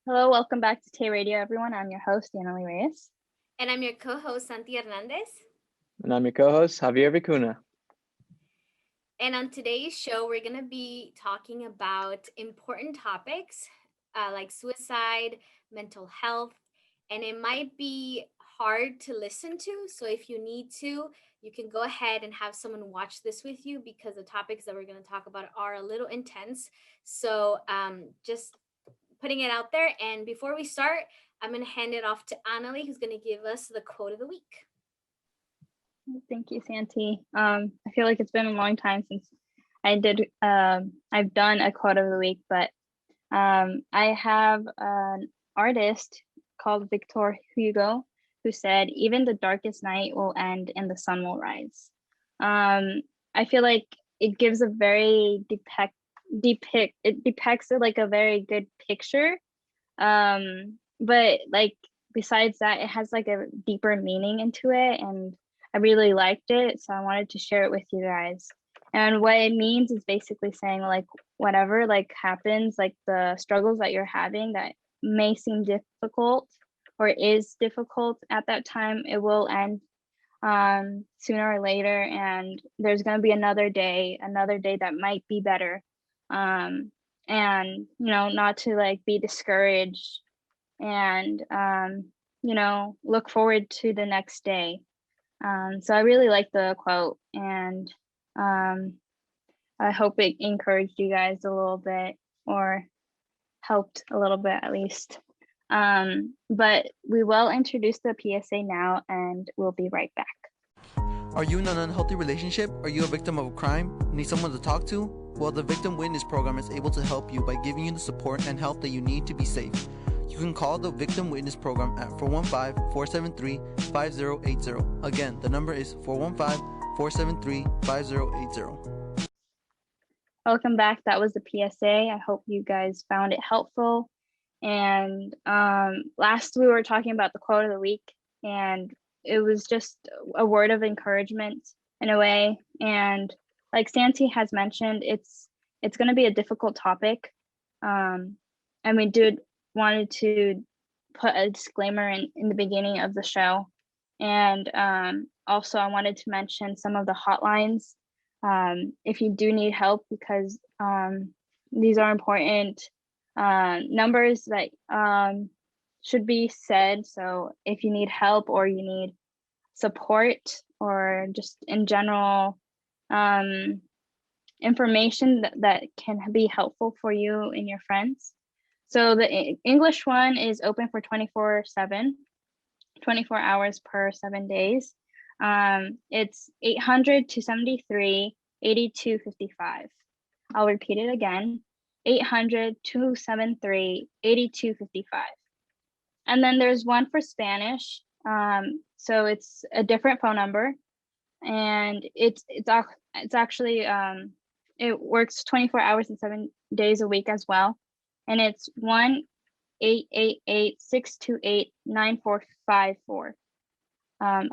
Hello, welcome back to TayRadio, everyone. I'm your host, Annalie Reyes. And I'm your co host, Santi Hernandez. And I'm your co-host, Javier Vicuna. And on today's show, we're going to be talking about important topics like suicide, mental health, and it might be hard to listen to. So if you need to, you can go ahead and have someone watch this with you because the topics that we're going to talk about are a little intense. So just putting it out there. And before we start, I'm going to hand it off to Annalie, who's going to give us the quote of the week. Thank you, Santi. I feel like it's been a long time since I've done a quote of the week, but I have an artist called Victor Hugo who said, "Even the darkest night will end and the sun will rise." I feel like it gives a very it depicts like a very good picture. But like besides that, it has like a deeper meaning into it, and I really liked it, so I wanted to share it with you guys. And what it means is basically saying like whatever like happens, like the struggles that you're having that may seem difficult or is difficult at that time, it will end sooner or later, and there's going to be another day that might be better. And not to like be discouraged, and look forward to the next day. So I really like the quote, and I hope it encouraged you guys a little bit, or helped a little bit at least. But we will introduce the PSA now, and we'll be right back. Are you in an unhealthy relationship? Are you a victim of a crime? Need someone to talk to? Well, the Victim Witness Program is able to help you by giving you the support and help that you need to be safe. You can call the Victim Witness Program at 415-473-5080. Again, the number is 415-473-5080. Welcome back. That was the PSA. I hope you guys found it helpful. And last we were talking about the quote of the week, and it was just a word of encouragement in a way. And like Santi has mentioned, it's going to be a difficult topic. And we wanted to put a disclaimer in the beginning of the show. And also I wanted to mention some of the hotlines if you do need help, because these are important numbers that should be said. So if you need help or you need support, or just in general information that can be helpful for you and your friends. So the English one is open for 24/7, 24 hours per 7 days. It's 800-273-8255. I'll repeat it again, 800-273-8255. And then there's one for Spanish. So it's a different phone number, and it's actually it works 24 hours and 7 days a week as well. And it's 1-888-628-9454.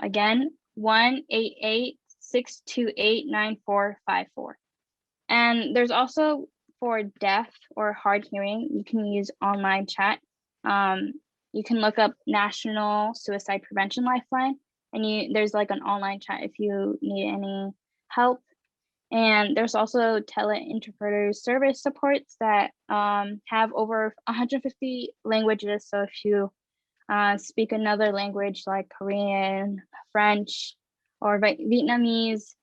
Again, 1-888-628-9454. And there's also for deaf or hard hearing, you can use online chat. You can look up National Suicide Prevention Lifeline, and there's like an online chat if you need any help. And there's also Tele-Interpreters service supports that have over 150 languages. So if you speak another language like Korean, French, or Vietnamese,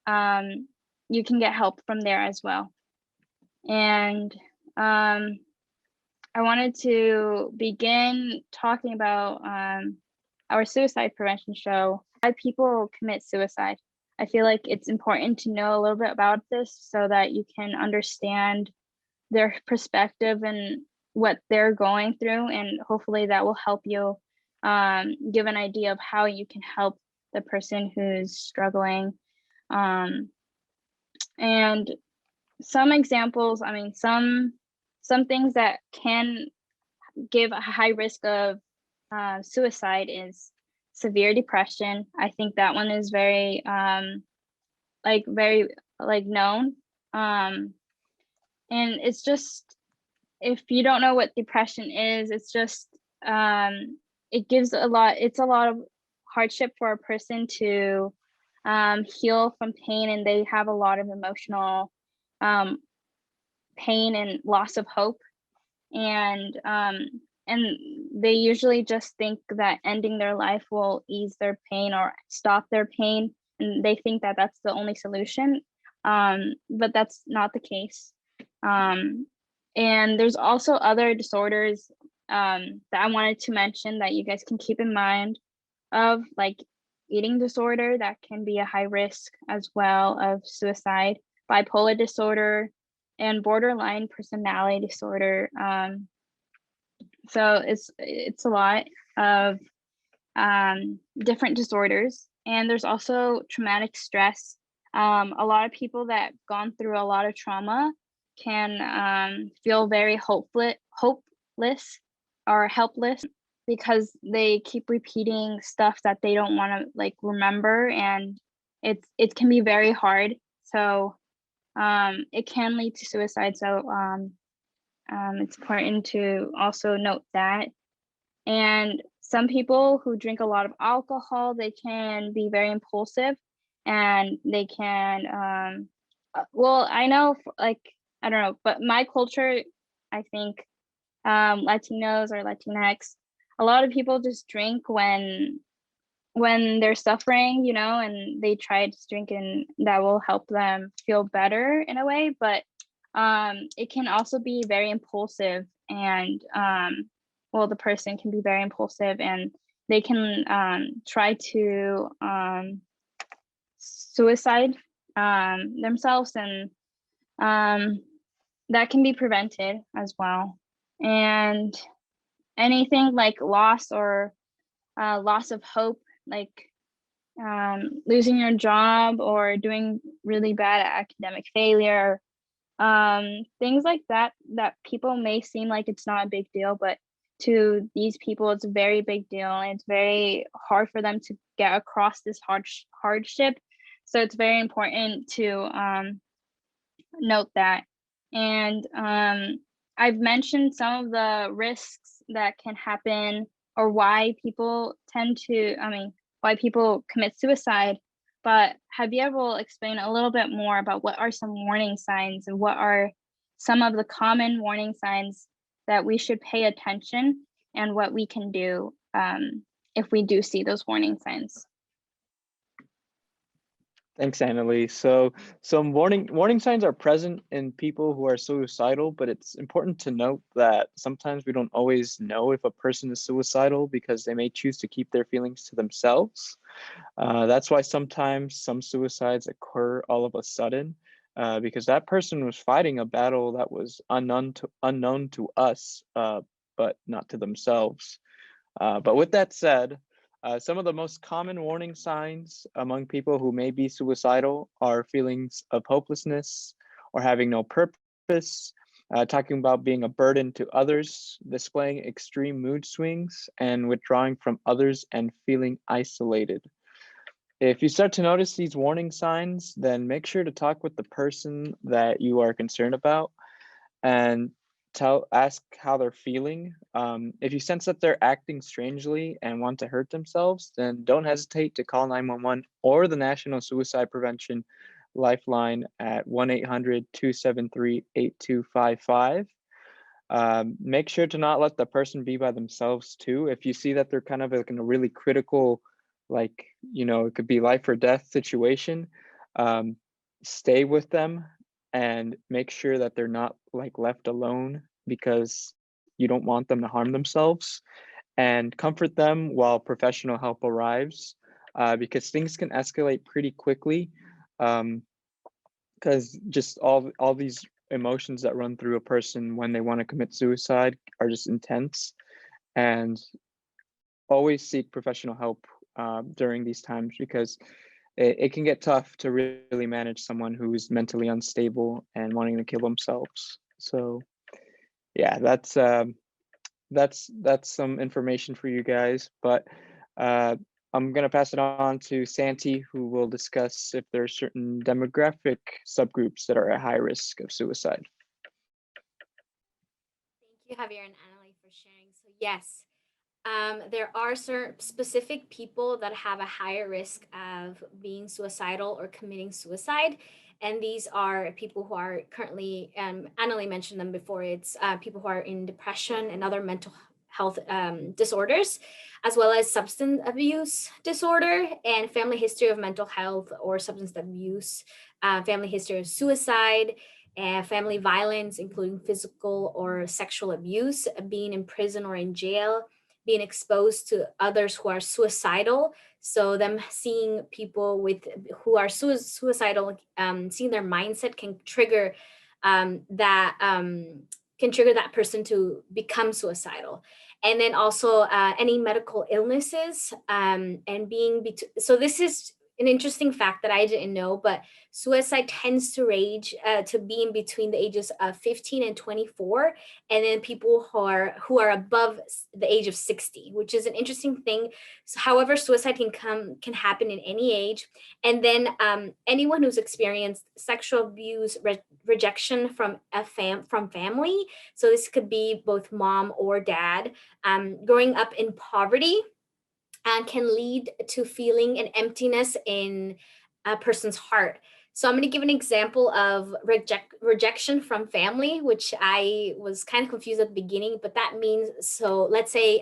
you can get help from there as well. And I wanted to begin talking about our suicide prevention show, why people commit suicide. I feel like it's important to know a little bit about this so that you can understand their perspective and what they're going through, and hopefully that will help you give an idea of how you can help the person who's struggling. And some examples, I mean, some things that can give a high risk of suicide is severe depression. I think that one is very very known. And it's just if you don't know what depression is, it's just it's a lot of hardship for a person to heal from pain, and they have a lot of emotional pain and loss of hope, and they usually just think that ending their life will ease their pain or stop their pain, and they think that that's the only solution, but that's not the case. And there's also other disorders that I wanted to mention that you guys can keep in mind of, like eating disorder that can be a high risk as well of suicide, bipolar disorder, and borderline personality disorder. So it's a lot of different disorders, and there's also traumatic stress. A lot of people that gone through a lot of trauma can feel very hopeless or helpless because they keep repeating stuff that they don't want to like remember, and it can be very hard. So it can lead to suicide. So it's important to also note that. And some people who drink a lot of alcohol, they can be very impulsive, and they can well, I know, like, I don't know, but my culture, I think Latinos or Latinx, a lot of people just drink when they're suffering, you know, and they try to drink, and that will help them feel better in a way. But it can also be very impulsive, and well, the person can be very impulsive, and they can try to suicide themselves, and that can be prevented as well. And anything like loss or loss of hope, like losing your job or doing really bad at academic failure, things like that, that people may seem like it's not a big deal, but to these people it's a very big deal, and it's very hard for them to get across this hardship. So it's very important to note that. And I've mentioned some of the risks that can happen, or why people why people commit suicide. But Javier will explain a little bit more about what are some warning signs, and what are some of the common warning signs that we should pay attention, and what we can do if we do see those warning signs. Thanks, Annalie. So some warning signs are present in people who are suicidal, but it's important to note that sometimes we don't always know if a person is suicidal because they may choose to keep their feelings to themselves. That's why sometimes some suicides occur all of a sudden, because that person was fighting a battle that was unknown to us, but not to themselves. But with that said, some of the most common warning signs among people who may be suicidal are feelings of hopelessness or having no purpose, talking about being a burden to others, displaying extreme mood swings, and withdrawing from others and feeling isolated. If you start to notice these warning signs, then make sure to talk with the person that you are concerned about and ask how they're feeling. If you sense that they're acting strangely and want to hurt themselves, then don't hesitate to call 911 or the National Suicide Prevention Lifeline at 1-800-273-8255. Make sure to not let the person be by themselves too. If you see that they're kind of like in a really critical, like, you know, it could be life or death situation, stay with them and make sure that they're not like left alone, because you don't want them to harm themselves, and comfort them while professional help arrives, because things can escalate pretty quickly, because just all these emotions that run through a person when they want to commit suicide are just intense. And always seek professional help during these times, because it can get tough to really manage someone who's mentally unstable and wanting to kill themselves. So yeah, that's some information for you guys. But I'm going to pass it on to Santi, who will discuss if there are certain demographic subgroups that are at high risk of suicide. you, Javier and Annalie, for sharing. So yes, there are certain specific people that have a higher risk of being suicidal or committing suicide. And these are people who are currently, Annalie mentioned them before, it's people who are in depression and other mental health disorders, as well as substance abuse disorder and family history of mental health or substance abuse, family history of suicide, and family violence, including physical or sexual abuse, being in prison or in jail, being exposed to others who are suicidal. So them seeing people with who are suicidal, seeing their mindset can trigger that can trigger that person to become suicidal. And then also any medical illnesses, and being so this is an interesting fact that I didn't know, but suicide tends to range to be in between the ages of 15 and 24, and then people who are above the age of 60, which is an interesting thing. So, however, suicide can happen in any age, and then anyone who's experienced sexual abuse, rejection from from family. So this could be both mom or dad. Growing up in poverty and can lead to feeling an emptiness in a person's heart. So I'm going to give an example of rejection from family, which I was kind of confused at the beginning, but that means, so let's say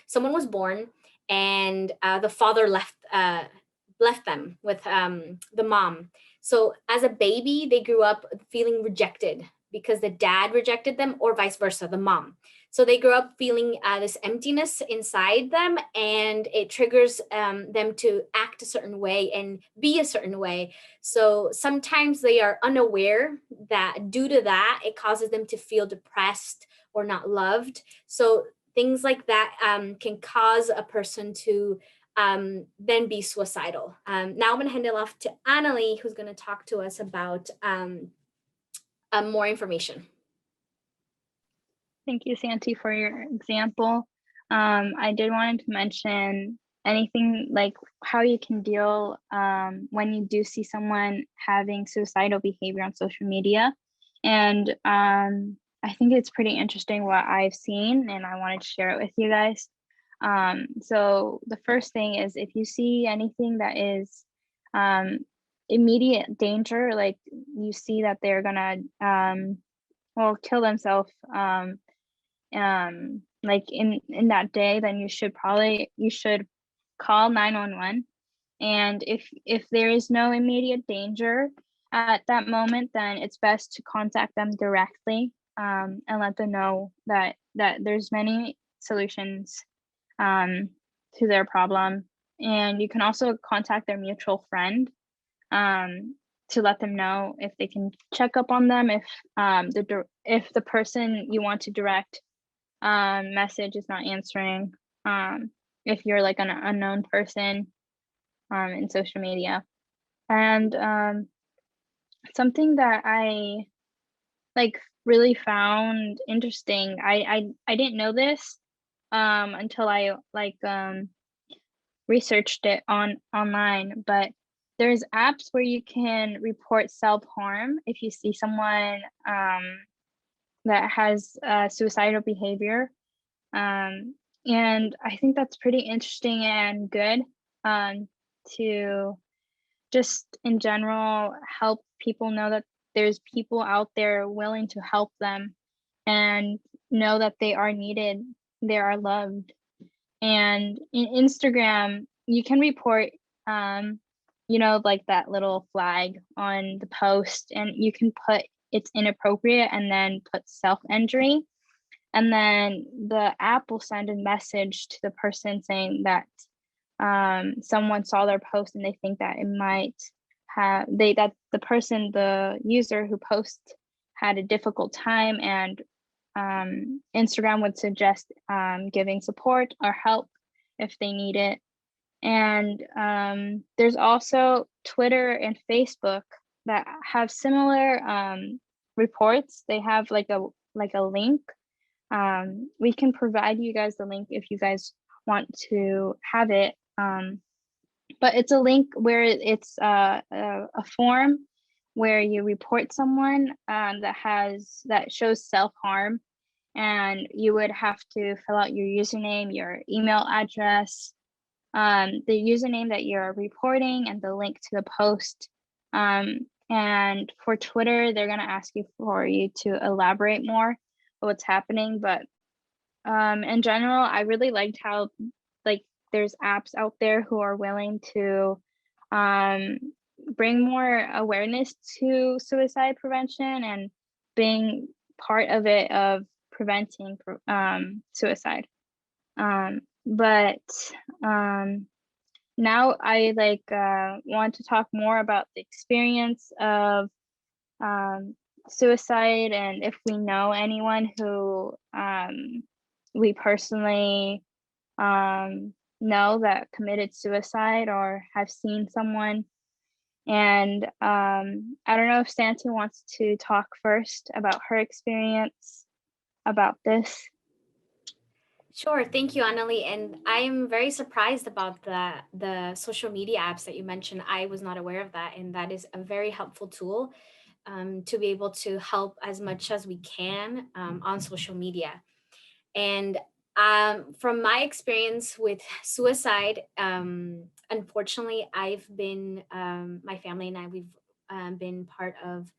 someone was born and the father left them with the mom. So as a baby, they grew up feeling rejected because the dad rejected them, or vice versa, the mom. So they grow up feeling this emptiness inside them, and it triggers them to act a certain way and be a certain way. So sometimes they are unaware that due to that, it causes them to feel depressed or not loved. So things like that can cause a person to then be suicidal. Now I'm going to hand it off to Annalie, who's going to talk to us about more information. Thank you, Santi, for your example. I did want to mention anything like how you can deal when you do see someone having suicidal behavior on social media. And I think it's pretty interesting what I've seen, and I wanted to share it with you guys. So the first thing is, if you see anything that is immediate danger, like you see that they're gonna kill themselves like in that day, then you should call 911. And if there is no immediate danger at that moment, then it's best to contact them directly, and let them know that there's many solutions to their problem. And you can also contact their mutual friend to let them know if they can check up on them, if the person you want to direct message is not answering, if you're like an unknown person in social media. And something that I like really found interesting, I didn't know this until I researched it online, but there's apps where you can report self-harm if you see someone that has suicidal behavior. And I think that's pretty interesting and good to just in general help people know that there's people out there willing to help them, and know that they are needed, they are loved. And in Instagram, you can report like that little flag on the post, and you can put it's inappropriate and then put self-injury, and then the app will send a message to the person saying that someone saw their post and they think that it might have the user who posts had a difficult time, and Instagram would suggest giving support or help if they need it. And there's also Twitter and Facebook that have similar reports. They have like a link. We can provide you guys the link if you guys want to have it. But it's a link where it's a form where you report someone that shows self-harm, and you would have to fill out your username, your email address, the username that you're reporting, and the link to the post. And for Twitter, they're gonna ask you for you to elaborate more what's happening. But in general, I really liked how like there's apps out there who are willing to bring more awareness to suicide prevention and being part of it, of preventing suicide. But now I want to talk more about the experience of suicide, and if we know anyone who we personally know that committed suicide or have seen someone. And I don't know if Santi wants to talk first about her experience about this. Sure, thank you, Annalie. And I'm very surprised about the social media apps that you mentioned. I was not aware of that, and that is a very helpful tool to be able to help as much as we can on social media. And from my experience with suicide, unfortunately, I've been, my family and I, we've been part of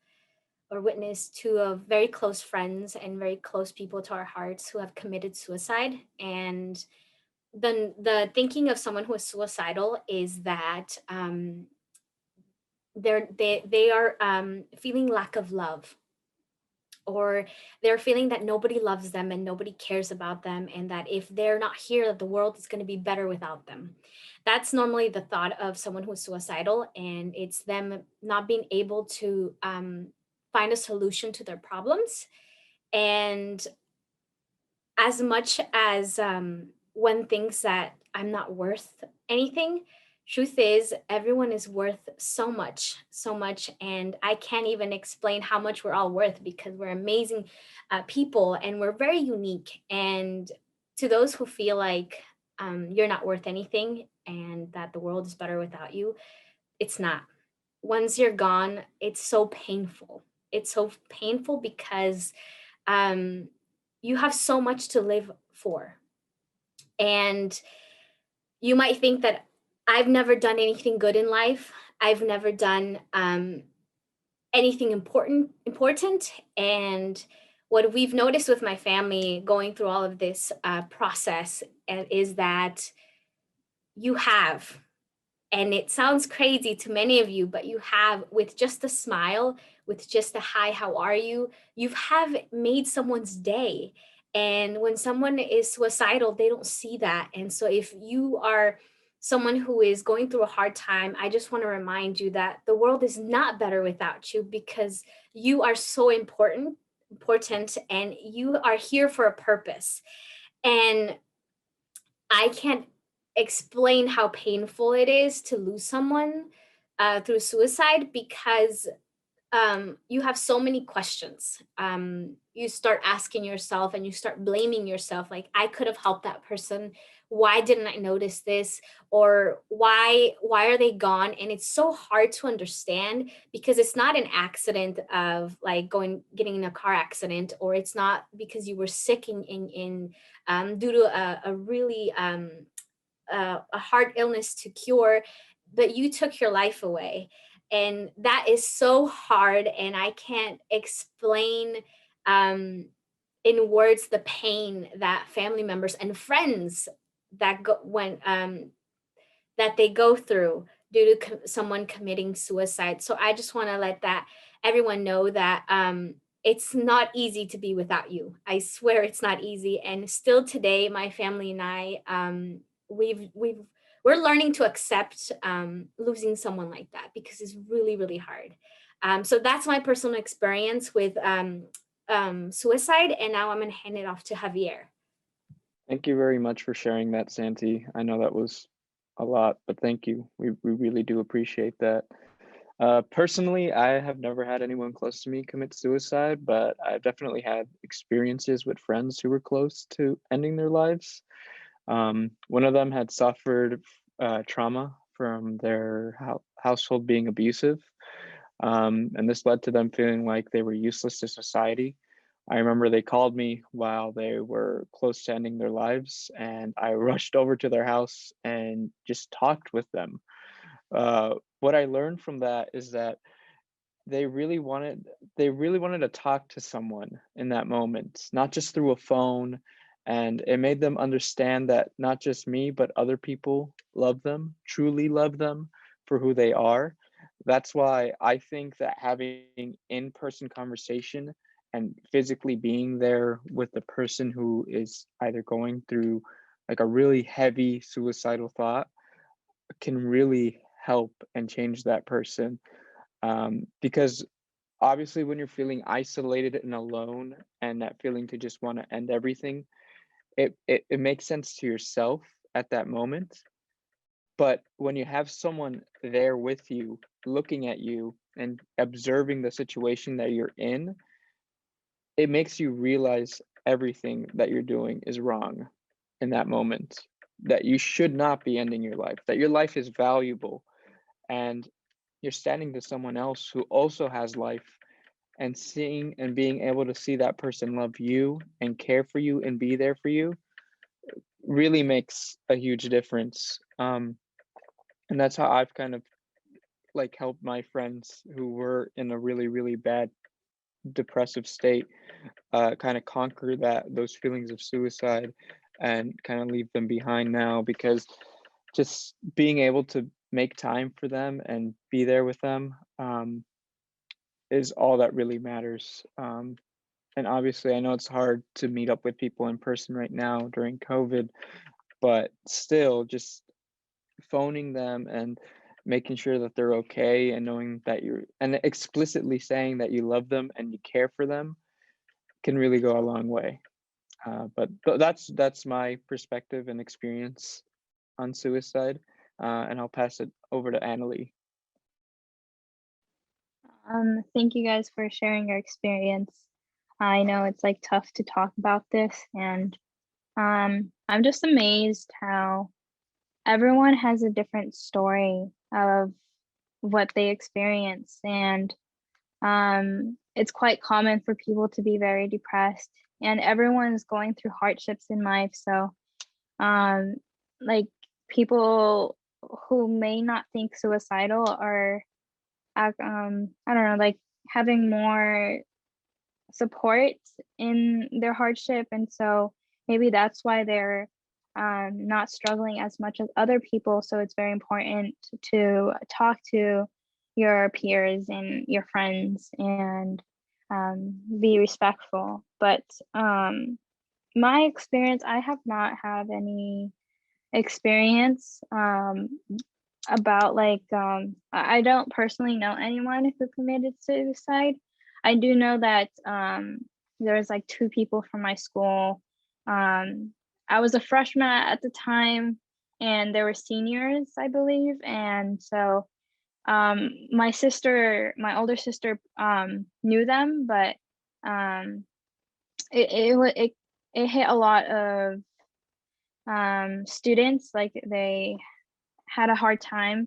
or witness two of very close friends and very close people to our hearts who have committed suicide. And then the thinking of someone who is suicidal is that they are feeling lack of love, or they're feeling that nobody loves them and nobody cares about them, and that if they're not here, that the world is going to be better without them. That's normally the thought of someone who's suicidal, and it's them not being able to find a solution to their problems. And as much as one thinks that I'm not worth anything, truth is everyone is worth so much, so much. And I can't even explain how much we're all worth, because we're amazing people and we're very unique. And to those who feel like you're not worth anything and that the world is better without you, it's not. Once you're gone, it's so painful. It's so painful because um, you have so much to live for. And you might think that I've never done anything good in life. I've never done anything important. And what we've noticed with my family going through all of this process is that you have. And it sounds crazy to many of you, but you have, with just a smile, with just a hi, how are you? You have made someone's day. And when someone is suicidal, they don't see that. And so if you are someone who is going through a hard time, I just want to remind you that the world is not better without you, because you are so important, and you are here for a purpose. And I can't explain how painful it is to lose someone through suicide, because you have so many questions. You start asking yourself and you start blaming yourself, like, I could have helped that person. Why didn't I notice this? Or why are they gone? And it's so hard to understand, because it's not an accident of like getting in a car accident, or it's not because you were sick in due to a really a hard illness to cure, but you took your life away. And that is so hard, and I can't explain in words the pain that family members and friends that they go through due to someone committing suicide. So I just want to let that everyone know that it's not easy to be without you. I swear it's not easy. And still today, my family and I, we're learning to accept losing someone like that, because it's really, really hard. So that's my personal experience with suicide. And now I'm going to hand it off to Javier. Thank you very much for sharing that, Santi. I know that was a lot, but thank you. We really do appreciate that. Personally, I have never had anyone close to me commit suicide, but I've definitely had experiences with friends who were close to ending their lives. One of them had suffered trauma from their household being abusive, and this led to them feeling like they were useless to society. I remember they called me while they were close to ending their lives, and I rushed over to their house and just talked with them. What I learned from that is that they really wanted they really wanted to talk to someone in that moment, not just through a phone, and it made them understand that not just me, but other people love them, truly love them for who they are. That's why I think that having in-person conversation and physically being there with the person who is either going through like a really heavy suicidal thought can really help and change that person, because obviously when you're feeling isolated and alone and that feeling to just want to end everything, it makes sense to yourself at that moment. But when you have someone there with you, looking at you and observing the situation that you're in, it makes you realize everything that you're doing is wrong in that moment, that you should not be ending your life, that your life is valuable, and you're standing to someone else who also has life, and seeing and being able to see that person love you and care for you and be there for you really makes a huge difference. And that's how I've kind of like helped my friends who were in a really, really bad depressive state, kind of conquer those feelings of suicide and kind of leave them behind now, because just being able to make time for them and be there with them, is all that really matters. And obviously, I know it's hard to meet up with people in person right now during COVID, but still, just phoning them and making sure that they're okay, and knowing that and explicitly saying that you love them and you care for them can really go a long way. But that's my perspective and experience on suicide, and I'll pass it over to Annalie. Thank you guys for sharing your experience. I know it's like tough to talk about this, and I'm just amazed how everyone has a different story of what they experience, and it's quite common for people to be very depressed, and everyone's going through hardships in life. So like people who may not think suicidal are I don't know, like having more support in their hardship, and so maybe that's why they're not struggling as much as other people. So it's very important to talk to your peers and your friends and be respectful. But my experience, I have not had any experience about like I don't personally know anyone who committed suicide. I do know that there was like 2 people from my school. I was a freshman at the time, and there were seniors, I believe, and so my older sister knew them, but it hit a lot of students, like they had a hard time,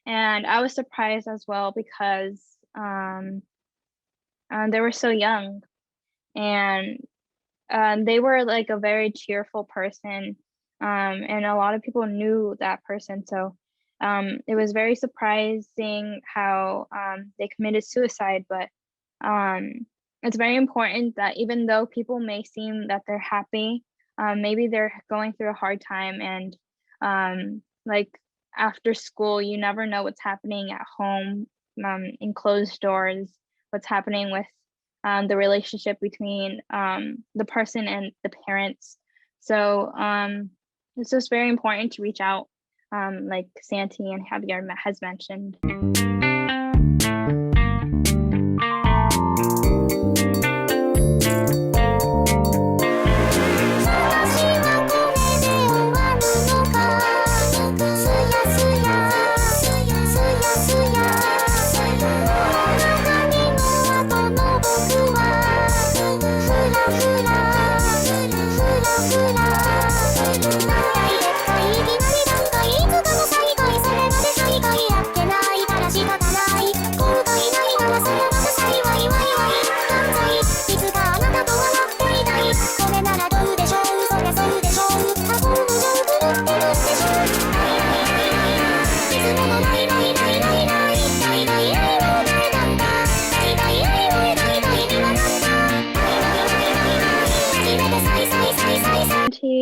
and I was surprised as well because they were so young, and they were like a very cheerful person, and a lot of people knew that person. So it was very surprising how they committed suicide. But it's very important that even though people may seem that they're happy, maybe they're going through a hard time, and like after school, you never know what's happening at home, in closed doors, what's happening with the relationship between the person and the parents. So it's just very important to reach out, like Santi and Javier has mentioned.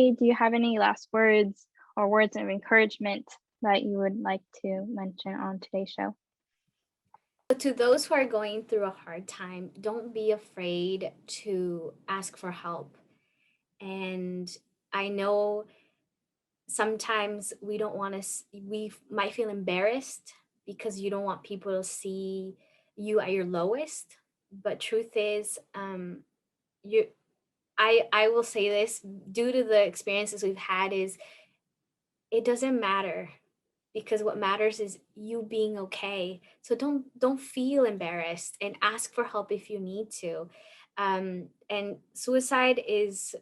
Tay, do you have any last words or words of encouragement that you would like to mention on today's show? So to those who are going through a hard time, don't be afraid to ask for help. And I know sometimes we don't want to, we might feel embarrassed because you don't want people to see you at your lowest. But truth is, you, I will say this due to the experiences we've had is it doesn't matter because what matters is you being okay. So don't feel embarrassed and ask for help if you need to. And suicide is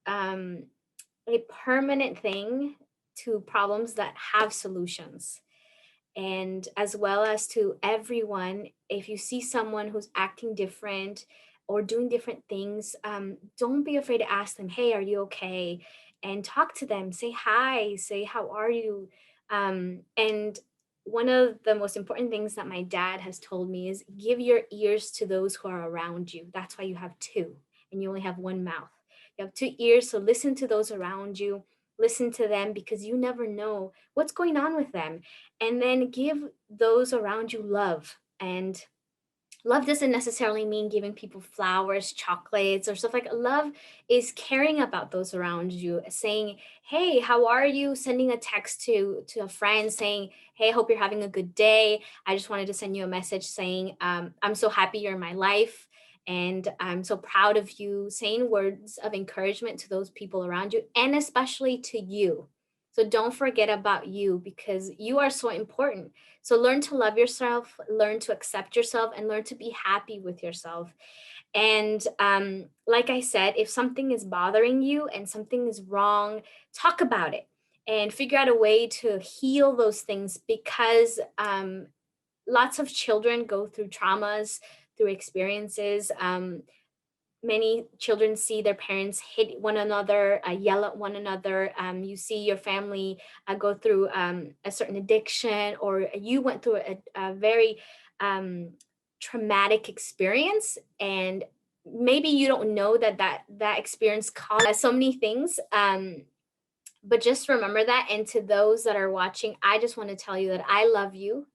a permanent thing to problems that have solutions. And as well as to everyone, if you see someone who's acting different or doing different things, don't be afraid to ask them, hey, are you okay? And talk to them, say hi, say how are you? And one of the most important things that my dad has told me is give your ears to those who are around you. That's why you have two and you only have one mouth. You have two ears, so listen to those around you, listen to them because you never know what's going on with them. And then give those around you love. And love doesn't necessarily mean giving people flowers, chocolates, or stuff like that. Love is caring about those around you, saying, hey, how are you? Sending a text to a friend saying, hey, I hope you're having a good day. I just wanted to send you a message saying, I'm so happy you're in my life. And I'm so proud of you, saying words of encouragement to those people around you, and especially to you. So don't forget about you because you are so important. So learn to love yourself, learn to accept yourself, and learn to be happy with yourself. And like I said, if something is bothering you and something is wrong, talk about it and figure out a way to heal those things because lots of children go through traumas, through experiences. Many children see their parents hit one another, yell at one another. You see your family go through a certain addiction, or you went through a very traumatic experience, and maybe you don't know that experience caused so many things. But just remember that. And to those that are watching, I just want to tell you that I love you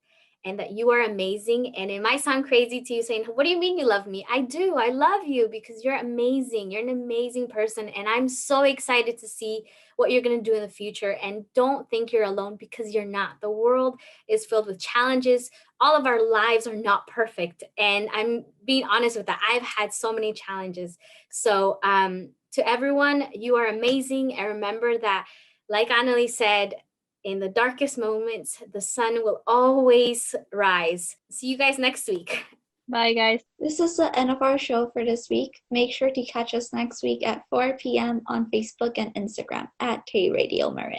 and that you are amazing. And it might sound crazy to you saying, what do you mean you love me? I do. I love you because you're amazing. You're an amazing person. And I'm so excited to see what you're going to do in the future. And don't think you're alone because you're not. The world is filled with challenges. All of our lives are not perfect. And I'm being honest with that. I've had so many challenges. So to everyone, you are amazing. And remember that, like Annalie said, in the darkest moments, the sun will always rise. See you guys next week. Bye, guys. This is the end of our show for this week. Make sure to catch us next week at 4 p.m. on Facebook and Instagram at TayRadio Marin.